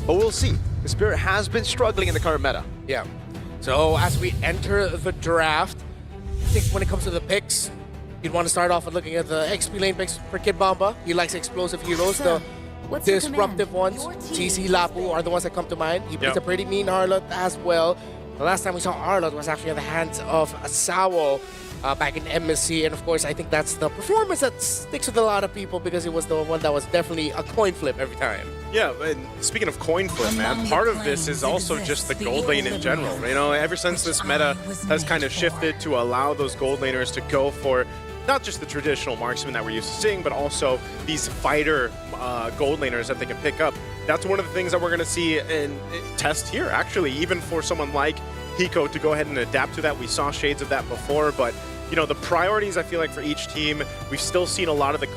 But we'll see. The Spirit has been struggling in the current meta. Yeah. So as we enter the draft, I think when it comes to the picks, you'd want to start off with looking at the XP lane picks for Kid Bomba. He likes explosive heroes. The disruptive ones, TC Lapu, are the ones that come to mind. He plays a pretty mean Harlot as well. The last time we saw Harlot was actually at the hands of Sawo back in MSC, and of course I think that's the performance that sticks with a lot of people because it was the one that was definitely a coin flip every time. Yeah, and speaking of coin flip, man, part of this is also just the gold lane in general. You know, ever since this meta has kind of shifted to allow those gold laners to go for not just the traditional marksman that we're used to seeing, but also these fighter gold laners that they can pick up. That's one of the things that we're going to see in test here, actually, even for someone like Hiko to go ahead and adapt to that. We saw shades of that before, but you know, the priorities I feel like for each team, we've still seen a lot of the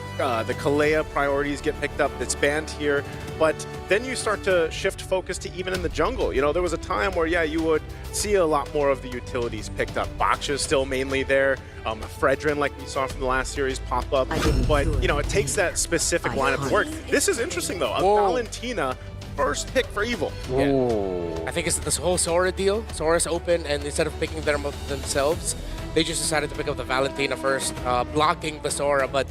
Kalea priorities get picked up. That's banned here, but then you start to shift focus to even in the jungle. You know, there was a time where, yeah, you would see a lot more of the utilities picked up. Baksha's still mainly there. Fredrin, like we saw from the last series, pop up. But, you know, it takes that specific lineup to work. This is interesting, though. A Valentina first pick for Evil. Yeah. I think it's this whole Sora deal. Sora's open, and instead of picking them up themselves, they just decided to pick up the Valentina first, blocking the Sora. But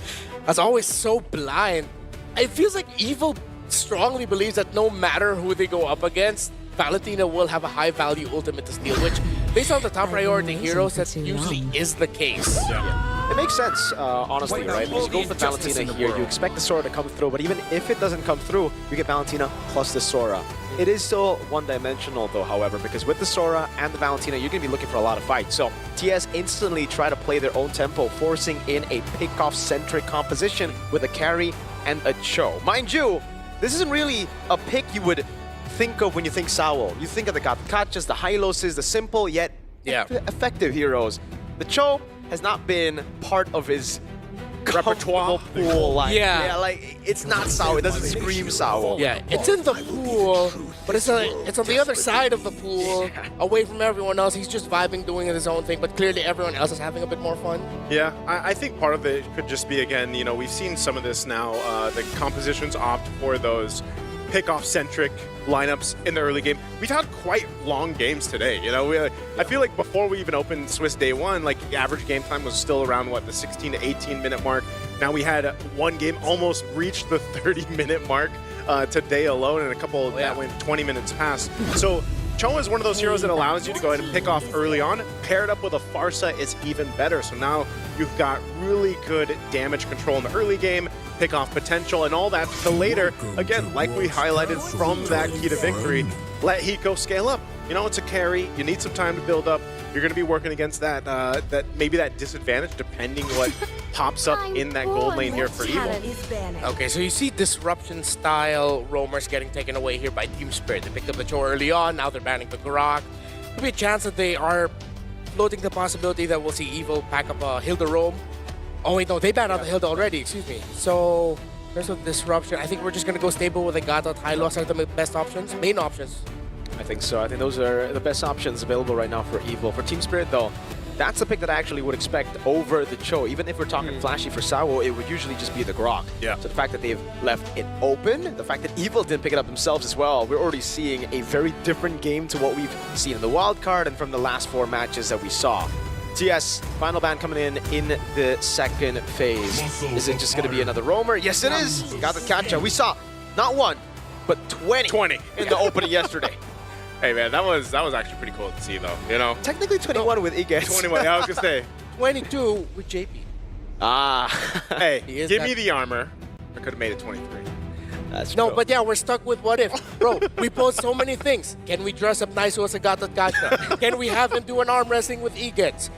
as always, so blind. It feels like Evil strongly believes that no matter who they go up against, Valentina will have a high-value ultimate to steal, which, based on the top priority heroes, that usually is the case. It makes sense, honestly, right? Because you go for Valentina here, you expect the Sora to come through, but even if it doesn't come through, you get Valentina plus the Sora. It is still one-dimensional, though, however, because with the Sora and the Valentina, you're going to be looking for a lot of fights. So TS instantly try to play their own tempo, forcing in a pick-off-centric composition with a carry and a Cho. Mind you, this isn't really a pick you would think of when you think Sawo. You think of the Gatkachas, the Hyloses, the simple yet effective heroes. The Cho has not been part of his repertoire pool. Like, like it's not Sawo. It doesn't scream Sawo. Yeah, it's in the pool, but it's on the other side of the pool, away from everyone else. He's just vibing, doing his own thing, but clearly everyone else is having a bit more fun. Yeah, I think part of it could just be, again, you know, we've seen some of this now. The compositions opt for those pick-off-centric lineups in the early game. We've had quite long games today. You know, I feel like before we even opened Swiss Day 1, like the average game time was still around, what, the 16 to 18 minute mark. Now we had one game almost reached the 30-minute mark today alone, and a couple that went 20 minutes past. So Cho is one of those heroes that allows you to go ahead and pick off early on. Paired up with a Farsa is even better. So now you've got really good damage control in the early game, pick off potential, and all that to later. Again, like we highlighted from that key to victory, let Hiko scale up. You know, it's a carry. You need some time to build up. You're going to be working against that, maybe that disadvantage, depending what pops up in that gold lane here for Evil. Okay, so you see disruption-style roamers getting taken away here by Team Spirit. They picked up the Cho early on, now they're banning the Grok. There'll be a chance that they are floating the possibility that we'll see Evil pack up a Hilda roam. Oh wait, no, they banned out the Hilda already, excuse me. So, there's a disruption. I think we're just going to go stable with the Gatot. Hylos are the best options, main options. I think so. I think those are the best options available right now for Evil. For Team Spirit, though, that's the pick that I actually would expect over the Cho. Even if we're talking flashy for Sawo, it would usually just be the Grok. Yeah. So the fact that they've left it open, the fact that Evil didn't pick it up themselves as well, we're already seeing a very different game to what we've seen in the wild card and from the last 4 matches that we saw. TS, final ban coming in the second phase. Is it just going to be another roamer? Yes, it is. Got the catcha. We saw not 1, but 20 in the opening yesterday. Hey man, that was actually pretty cool to see though, you know? Technically 21 with Igets. 21, yeah, I was gonna say. 22 with JP. Hey, give me the armor. I could have made it 23. That's no, true. but yeah, we're stuck with what if. Bro, we post so many things. Can we dress up nice as a Gatot Gacha? Can we have him do an arm wrestling with Igets?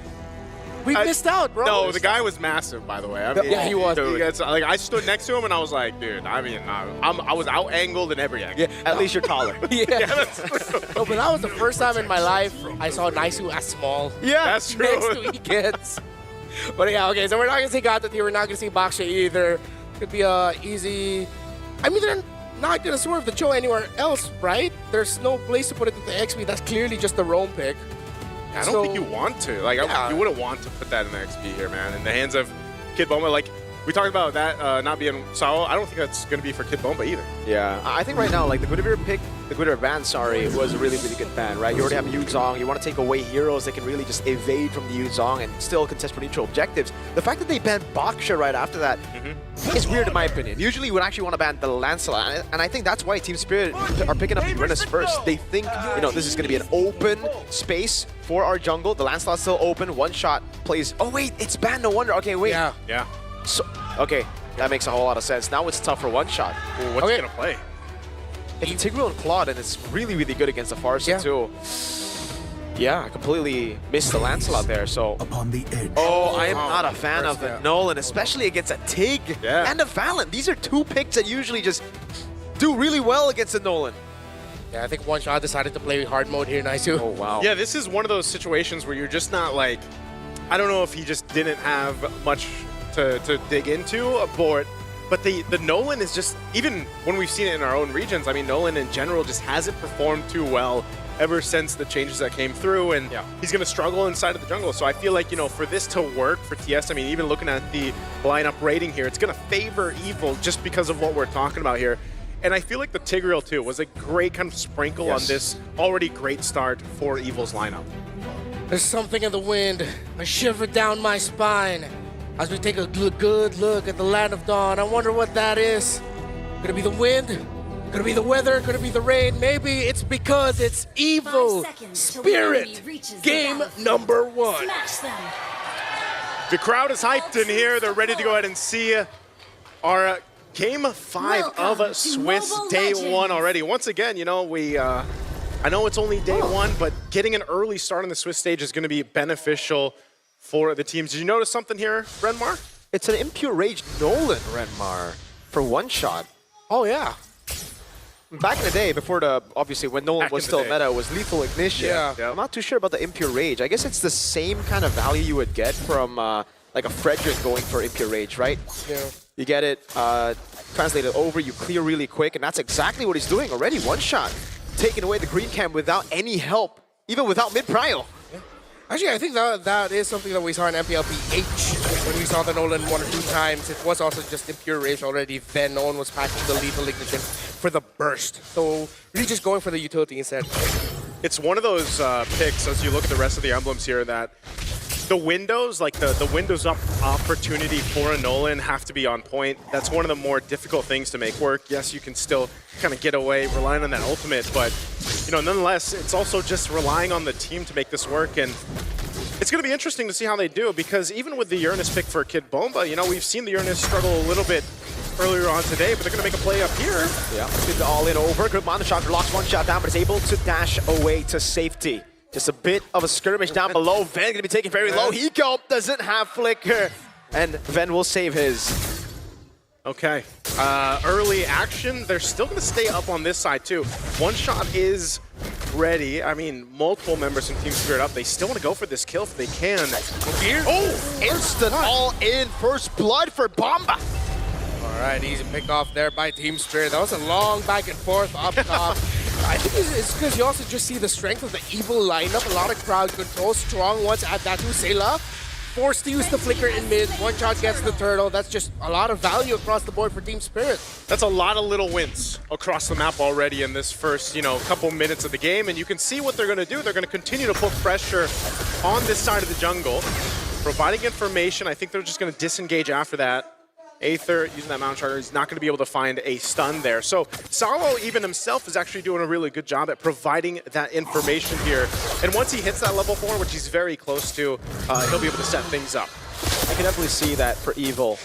We missed out, bro. No, the guy was massive, by the way. I mean, yeah, he was. Dude, like, I stood next to him and I was like, dude, I mean, I was out-angled in every angle. Yeah, at least you're taller. Yeah, that's true. No, but that was the first time in my life I saw Naisu as small. Yeah, that's true. Next to Igets. But yeah, okay, so we're not going to see Gatot here. We're not going to see Baksha either. Could be a easy... I mean, they're not going to swerve the Cho anywhere else, right? There's no place to put it with the XP. That's clearly just the roam pick. I don't think you want to. Like, you wouldn't want to put that in the XP here, man. In the hands of Kid Bomba, like, We talked about that not being Sao. I don't think that's going to be for Kid Bomba either. Yeah, I think right now, like the Guinevere pick, the Guinevere ban, sorry, was a really, really good ban, right? You already have Yuzong. You want to take away heroes that can really just evade from the Yuzong and still contest for neutral objectives. The fact that they banned Baksha right after that is weird in my opinion. Usually you would actually want to ban the Lancelot, and I think that's why Team Spirit are picking up Uranus first. They think, you know, this is going to be an open space for our jungle. The Lancelot's still open. One shot plays. Oh wait, it's banned. No wonder. Okay, wait. Yeah. So, okay, that makes a whole lot of sense. Now it's tough for one shot. Ooh, what's he gonna play? It's Integral and Claude, and it's really, really good against the Farsa too. Yeah, I completely missed the Lancelot there, so... Upon the edge. Oh, I am not a fan of the Nolan, especially against a Tig and a Valen. These are two picks that usually just do really well against the Nolan. Yeah, I think One Shot decided to play hard mode here, Naisu. Oh, wow. Yeah, this is one of those situations where you're just not like... I don't know if he just didn't have much to dig into aboard, but the Nolan is just, even when we've seen it in our own regions, I mean, Nolan in general just hasn't performed too well ever since the changes that came through, and he's going to struggle inside of the jungle. So I feel like, you know, for this to work for TS, I mean, even looking at the lineup rating here, it's going to favor Evil just because of what we're talking about here. And I feel like the Tigreal, too, was a great kind of sprinkle on this already great start for Evil's lineup. There's something in the wind, a shiver down my spine. As we take a good look at the Land of Dawn, I wonder what that is. Could it be the wind? Could it be the weather? Could it be the rain? Maybe it's because it's Evil Spirit. Game number 1. The crowd is hyped in here. They're ready to go ahead and see our Game 5 of Swiss Day 1 already. Once again, you know, I know it's only day 1, but getting an early start on the Swiss stage is going to be beneficial for the teams. Did you notice something here, Renmar? It's an Impure Rage Nolan, Renmar, for one shot. Oh, yeah. Back in the day, before obviously when Nolan was still meta, it was Lethal Ignition. Yeah. I'm not too sure about the Impure Rage. I guess it's the same kind of value you would get from like a Frederick going for Impure Rage, right? Yeah. You get it translated over, you clear really quick, and that's exactly what he's doing already. One shot, taking away the green cam without any help, even without mid-prio. Actually, I think that is something that we saw in MPLBH when we saw the Nolan 1 or 2 times. It was also just Impure Rage already. Then no one was packing the Lethal Ignition for the burst. So really just going for the utility instead. It's one of those picks, as you look at the rest of the emblems here, that the windows, like the windows up opportunity for a Nolan have to be on point. That's one of the more difficult things to make work. Yes, you can still kind of get away relying on that ultimate, but you know, nonetheless, it's also just relying on the team to make this work. And it's going to be interesting to see how they do, because even with the Uranus pick for Kid Bomba, you know, we've seen the Uranus struggle a little bit earlier on today, but they're going to make a play up here. Yeah, it's all in over. Good Mana Shocker locks one shot down, but is able to dash away to safety. Just a bit of a skirmish down below. Ven going to be taken very low. Hiko doesn't have Flicker, and Ven will save his. Okay. Early action. They're still going to stay up on this side, too. One shot is ready. I mean, multiple members from Team Spirit up. They still want to go for this kill if they can. Here. Oh, instant all-in first blood for Bomba. All right, easy pick off there by Team Spirit. That was a long back and forth up top. I think it's because you also just see the strength of the Evil lineup. A lot of crowd control, strong ones at that too. Sela forced to use the flicker in mid. One shot gets the turtle. That's just a lot of value across the board for Team Spirit. That's a lot of little wins across the map already in this first, you know, couple minutes of the game. And you can see what they're going to do. They're going to continue to put pressure on this side of the jungle, providing information. I think they're just going to disengage after that. Aether using that Mount Charger, he's not going to be able to find a stun there. So Salo even himself is actually doing a really good job at providing that information here. And once he hits that level 4, which he's very close to, he'll be able to set things up. I can definitely see that for Evil.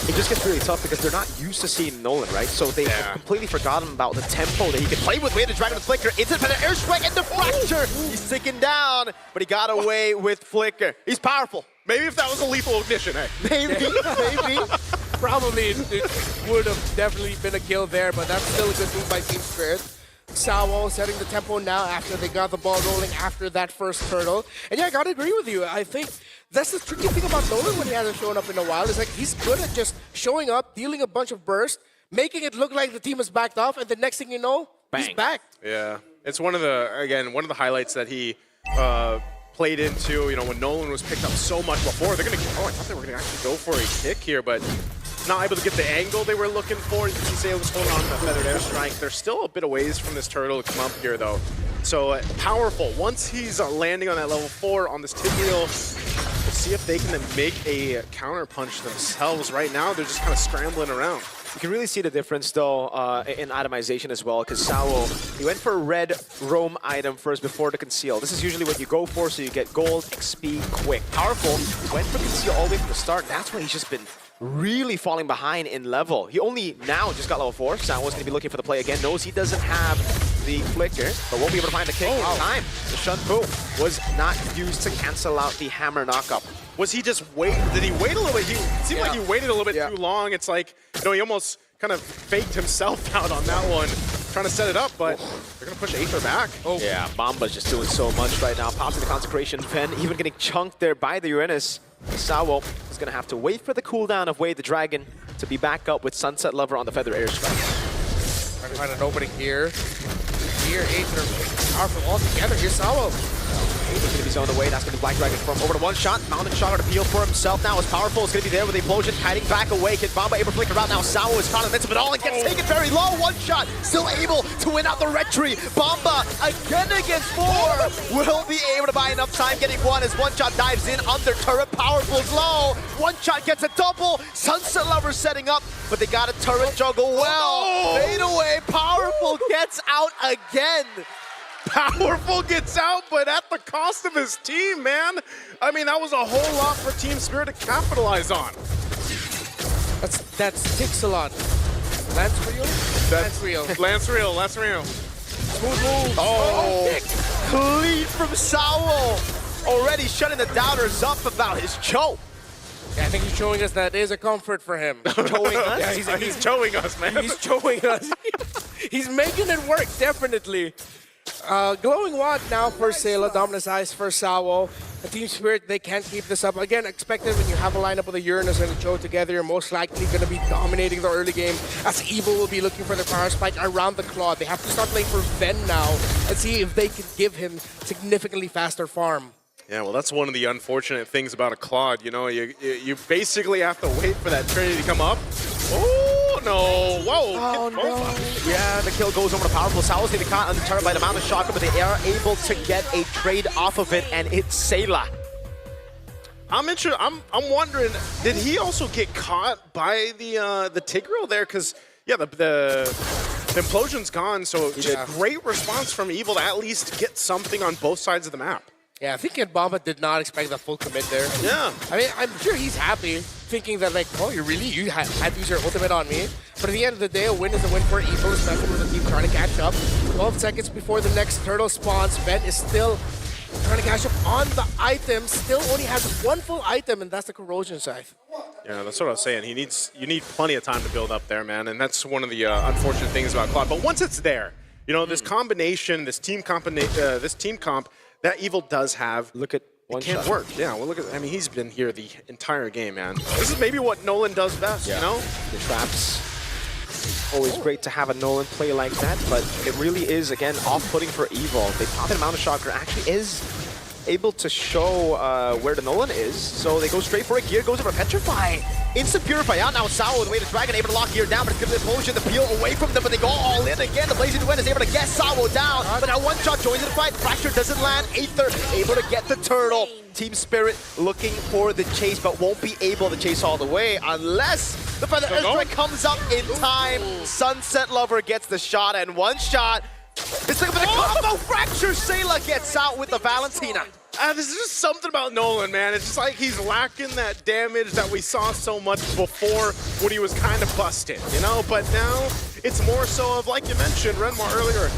It just gets really tough because they're not used to seeing Nolan, right? So they have completely forgotten about the tempo that he can play with. We had to drag him to Flicker. Instant an air strike and the fracture. He's ticking down, but he got away with Flicker. He's powerful. Maybe if that was a lethal ignition, hey. Maybe. Probably it would have definitely been a kill there, but that's still a good move by Team Spirit. Sawo setting the tempo now after they got the ball rolling after that first turtle. And yeah, I gotta agree with you. I think that's the tricky thing about Nolan when he hasn't shown up in a while. Is like he's good at just showing up, dealing a bunch of bursts, making it look like the team is backed off, and the next thing you know, he's back. Yeah, it's one of the highlights that he played into, you know, when Nolan was picked up so much before. They're gonna, I thought they were gonna actually go for a kick here, but not able to get the angle they were looking for. You can see Sayla was holding on to the feathered airstrike. They're still a bit of ways from this turtle to come up here, though. So powerful. Once he's landing on that level 4 on this Tigreal, we'll see if they can then make a counter punch themselves. Right now, they're just kind of scrambling around. You can really see the difference, though, in itemization as well, because Sawo, he went for a red roam item first before the conceal. This is usually what you go for, so you get gold, XP, quick. Powerful, went for conceal all the way from the start. That's when he's just been really falling behind in level. He only now just got level 4. Sawo's going to be looking for the play again. Knows he doesn't have the flicker, but won't be able to find the kick in time. The Shun Fu was not used to cancel out the hammer knockup. Was he just wait? Did he wait a little bit? It seemed like he waited a little bit too long. It's like, you know, he almost kind of faked himself out on that one, trying to set it up, but they're going to push Aether back. Yeah, Bomba's just doing so much right now. Pops in the Consecration. Ven even getting chunked there by the Uranus. Sawo is going to have to wait for the cooldown of Wade the Dragon to be back up with Sunset Lover on the Feather Airstrike. Trying to find an opening here. Here, Aether powerful all together. Here's Sawo. He's going to be zoned away. That's going to be Black Dragon from over to one shot. Mountain shot to appeal for himself now. Is powerful. It's going to be there with the Implosion, hiding back away. Kid Bomba able to flicker out. Now Sawo is caught in the midst of it all and gets taken very low. One shot. Still able to win out the retreat. Bomba again against 4. Will be able to buy enough time getting one as one shot dives in under turret. Powerful's low. One shot gets a double. Sunset Lover setting up, but they got a turret juggle well. Fade away. Powerful gets out again. Powerful gets out, but at the cost of his team, man. I mean, that was a whole lot for Team Spirit to capitalize on. That's Tixalon. Lance Real? Lance Real. Lance Real, Lance Real. Smooth move. Clean from Sawo. Already shutting the doubters up about his choke. Yeah, I think he's showing us that there's a comfort for him. Showing us? Yeah, he's showing us, man. He's showing us. He's making it work, definitely. Glowing Wand now for Sayla, Dominus Eyes for Sawo. The Team Spirit, they can't keep this up. Again, expected when you have a lineup with a Uranus and a Cho together, you're most likely going to be dominating the early game, as Evil will be looking for the power spike around the Claw. They have to start playing for Ven now and see if they can give him significantly faster farm. Yeah, well, that's one of the unfortunate things about a Claude. You know, you basically have to wait for that Trinity to come up. Oh, no. Whoa. Oh, no. Yeah, the kill goes over to Powerful. Sawo's going to be caught on the turret by the Mountain Shocker, but they are able to get a trade off of it, and it's Sayla. I'm interested. I'm wondering, did he also get caught by the Tigreal there? Because, yeah, the Implosion's gone, so great response from Evil to at least get something on both sides of the map. Yeah, I think Kid Bomba did not expect the full commit there. Yeah. I mean, I'm sure he's happy, thinking that, like, oh, you had to use your ultimate on me. But at the end of the day, a win is a win for Evil, especially with the team trying to catch up. 12 seconds before the next turtle spawns, Ven is still trying to catch up on the item. Still only has one full item, and that's the Corrosion Scythe. Yeah, that's what I was saying. You need plenty of time to build up there, man. And that's one of the unfortunate things about Claude. But once it's there, you know, this combination, this team comp, that Evil does have. Look at one it can't shot. work. Yeah, well, look at. I mean, he's been here the entire game, man. This is maybe what Nolan does best. You know, the traps. Always great to have a Nolan play like that, but it really is again off-putting for Evil. They pop in Mountain Shocker actually is able to show where the Nolan is, so they go straight for it. Gear goes over Petrify. Instant Purify out now. Sawo with the way the Dragon able to lock Gear down, but it's giving the Implosion the peel away from them, but they go all in again. The Blazing Duet is able to get Sawo down, but now one shot joins in the fight. Fracture doesn't land. Aether able to get the turtle. Team Spirit looking for the chase, but won't be able to chase all the way unless the Feather Airstrike comes up in time. Sunset Lover gets the shot, and one shot. It's looking for the combo fracture. Sayla gets out with the Valentina. This is just something about Nolan, man. It's just like he's lacking that damage that we saw so much before when he was kind of busted, you know? But now it's more so of, like you mentioned, Renmar earlier,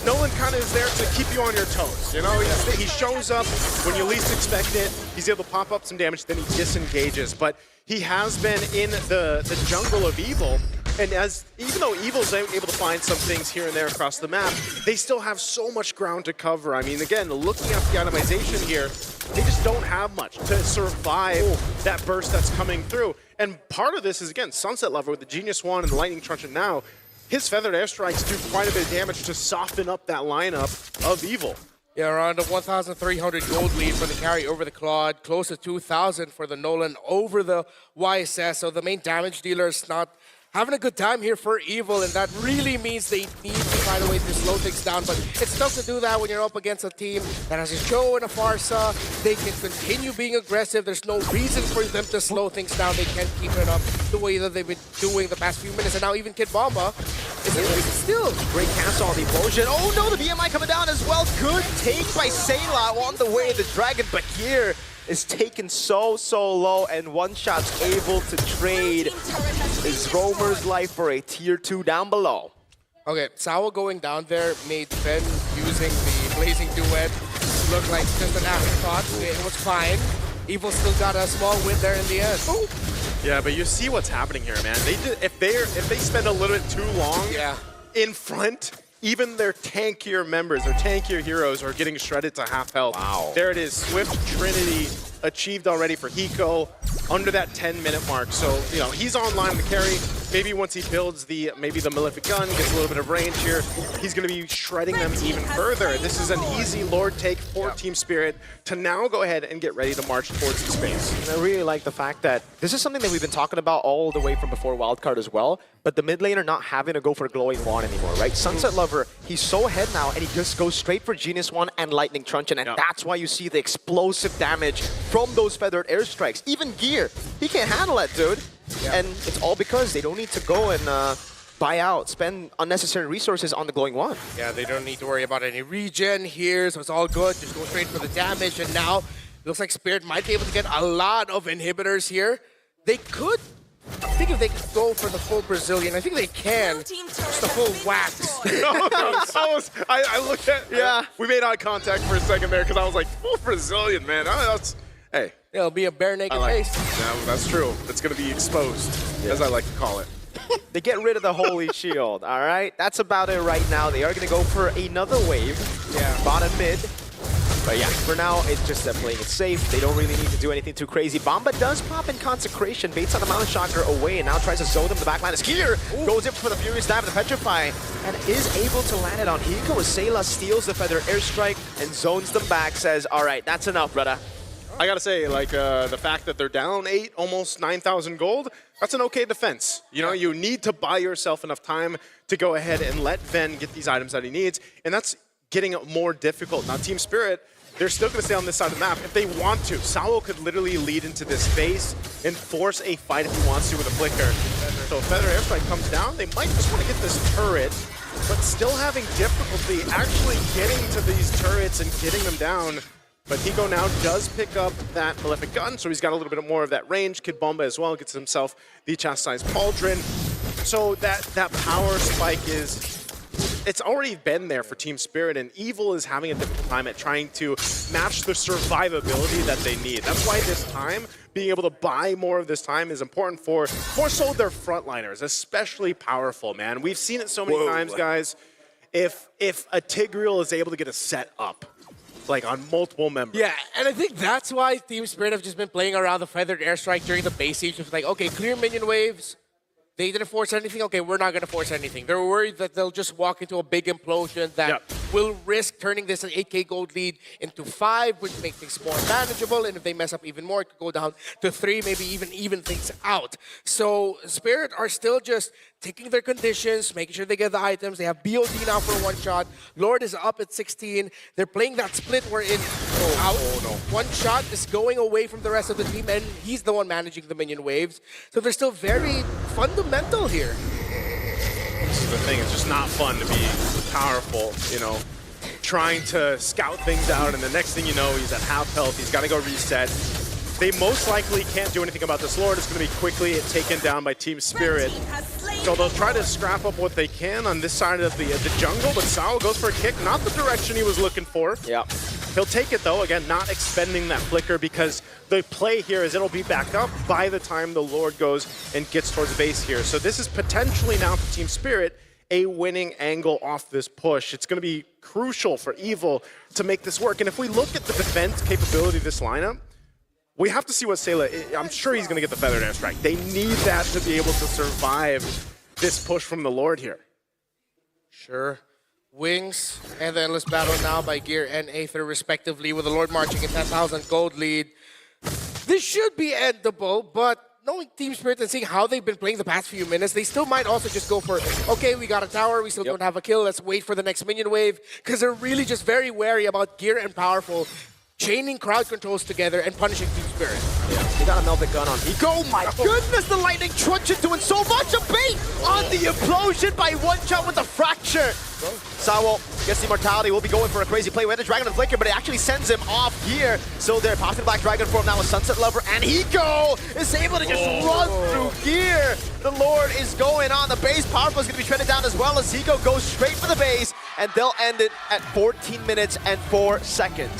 Nolan kind of is there to keep you on your toes, you know? He shows up when you least expect it. He's able to pop up some damage, then he disengages. But he has been in the jungle of Evil. And even though Evil's able to find some things here and there across the map, they still have so much ground to cover. I mean, again, looking at the itemization here, they just don't have much to survive that burst that's coming through. And part of this is, again, Sunset Lover with the Genius Wand and the Lightning Truncheon now. His Feathered Airstrikes do quite a bit of damage to soften up that lineup of Evil. Yeah, around a 1,300 gold lead for the carry over the Claude, close to 2,000 for the Nolan over the YSS. So the main damage dealer is not having a good time here for Evil, and that really means they need to find a way to slow things down. But it's tough to do that when you're up against a team that has a Joe and a Farsa. They can continue being aggressive. There's no reason for them to slow things down. They can't keep it up the way that they've been doing the past few minutes. And now even Kid Bomba is in this still. Great cancel on the Implosion. Oh no, the BMI coming down as well. Good take by Sayla on the way. The Dragon Bakir is taken so low, and One Shot's able to trade his Roamer's life for a tier 2 down below. Okay, Sawa going down there made Ben using the Blazing Duet look like just an afterthought. It was fine. Evil still got a small win there in the end. Ooh. Yeah, but you see what's happening here, man. If they spend a little bit too long in front, even their tankier members, their tankier heroes are getting shredded to half health. Wow. There it is, Swift Trinity achieved already for Hiko under that 10-minute mark. So, you know, he's online to carry. Maybe once he builds maybe the Malefic Gun, gets a little bit of range here, he's going to be shredding them even further. This is an easy Lord take for Team Spirit to now go ahead and get ready to march towards the space. And I really like the fact that this is something that we've been talking about all the way from before Wildcard as well, but the mid laner not having to go for Glowing Wand anymore, right? Sunset Lover, he's so ahead now, and he just goes straight for Genius Wand and Lightning Truncheon, and that's why you see the explosive damage from those feathered airstrikes. Even Gear, he can't handle that, dude. And it's all because they don't need to go and buy out, spend unnecessary resources on the Glowing Wand. Yeah, they don't need to worry about any regen here, so it's all good. Just go straight for the damage, and now it looks like Spirit might be able to get a lot of inhibitors here. They could, I think if they could go for the full Brazilian, I think they can. Just the full wax. I looked at, we made eye contact for a second there because I was like, full Brazilian, man. Hey. It'll be a bare naked face. Yeah, that's true. It's going to be exposed, as I like to call it. They get rid of the Holy Shield, all right? That's about it right now. They are going to go for another wave. Bottom mid. But yeah, for now, it's just playing it safe. They don't really need to do anything too crazy. Bomba does pop in Consecration, baits on the Mountain Shocker away, and now tries to zone them. The backline is here. Goes in for the Furious Stab and the Petrify, and is able to land it on Hiko as Sayla steals the Feather Airstrike and zones them back, says, all right, that's enough, brother. I gotta say, like, the fact that they're down 8, almost 9,000 gold, that's an okay defense. You know, you need to buy yourself enough time to go ahead and let Ven get these items that he needs, and that's getting more difficult. Now, Team Spirit, they're still gonna stay on this side of the map if they want to. Sawo could literally lead into this space and force a fight if he wants to with a flicker. So if Feather Airstrike comes down, they might just want to get this turret, but still having difficulty actually getting to these turrets and getting them down. But Hiko now does pick up that Malefic Gun, so he's got a little bit more of that range. Kid Bomba as well gets himself the Chastised Pauldron. So that power spike it's already been there for Team Spirit, and Evil is having a difficult time at trying to match the survivability that they need. That's why this time, being able to buy more of this time is important for more so their frontliners, especially powerful, man. We've seen it so many times, guys. If a Tigreal is able to get a set up, like on multiple members. Yeah, and I think that's why Team Spirit have just been playing around the Feathered Airstrike during the base siege. It's like, okay, clear minion waves. They didn't force anything. Okay, we're not going to force anything. They're worried that they'll just walk into a big implosion that will risk turning this 8k gold lead into 5, which makes things more manageable. And if they mess up even more, it could go down to 3, maybe even things out. So Spirit are still just taking their conditions, making sure they get the items. They have BOD now for 1 shot. Lord is up at 16. They're playing that split where in out. One Shot is going away from the rest of the team, and he's the one managing the minion waves. So they're still very fundamental here. This is the thing, it's just not fun to be powerful, you know, trying to scout things out, and the next thing you know, he's at half health, he's got to go reset. They most likely can't do anything about this Lord. It's going to be quickly taken down by Team Spirit. So they'll try to scrap up what they can on this side of the jungle, but Sao goes for a kick, not the direction he was looking for. Yeah. He'll take it though, again, not expending that flicker because the play here is it'll be back up by the time the Lord goes and gets towards the base here. So this is potentially now for Team Spirit a winning angle off this push. It's going to be crucial for Evil to make this work. And if we look at the defense capability of this lineup, we have to see what Sayla, I'm sure he's going to get the Feathered Airstrike. They need that to be able to survive this push from the Lord here. Sure. Wings and the Endless Battle now by Gear and Aether respectively, with the Lord marching in 10,000 gold lead. This should be endable, but knowing Team Spirit and seeing how they've been playing the past few minutes, they still might also just go for, okay, we got a tower, we still don't have a kill, let's wait for the next minion wave, because they're really just very wary about Gear and Powerful chaining crowd controls together and punishing Team Spirit. He got a Melvic gun on Eco. Oh my goodness, the Lightning Truncheon doing so much. A bait on the implosion by one shot with the fracture. Sawo gets the immortality. Will be going for a crazy play. We had the Dragon and Flicker, but it actually sends him off here. So they're passing Black Dragon form now with Sunset Lover, and Eco is able to just run through Gear. The Lord is going on the base. Powerful is going to be shredded down as well as Eco goes straight for the base, and they'll end it at 14 minutes and 4 seconds.